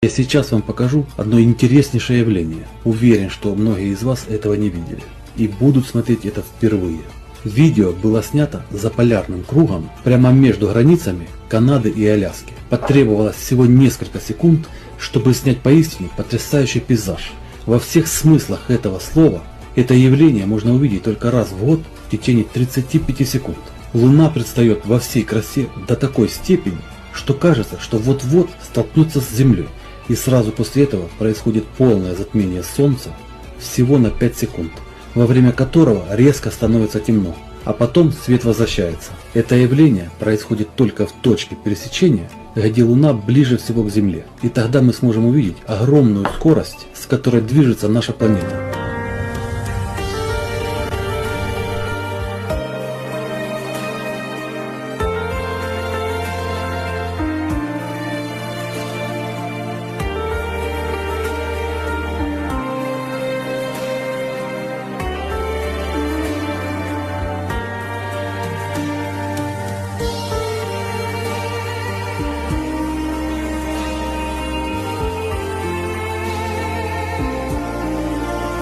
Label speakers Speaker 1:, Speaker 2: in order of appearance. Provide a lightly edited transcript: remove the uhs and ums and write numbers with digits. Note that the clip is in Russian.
Speaker 1: Я сейчас вам покажу одно интереснейшее явление. Уверен, что многие из вас этого не видели и будут смотреть это впервые. Видео было снято за полярным кругом, прямо между границами Канады и Аляски. Потребовалось всего несколько секунд, чтобы снять поистине потрясающий пейзаж. Во всех смыслах этого слова это явление можно увидеть только раз в год в течение 35 секунд. Луна предстает во всей красе до такой степени, что кажется, что вот-вот столкнется с Землей. И сразу после этого происходит полное затмение Солнца всего на 5 секунд, во время которого резко становится темно, а потом свет возвращается. Это явление происходит только в точке пересечения, где Луна ближе всего к Земле. И тогда мы сможем увидеть огромную скорость, с которой движется наша планета.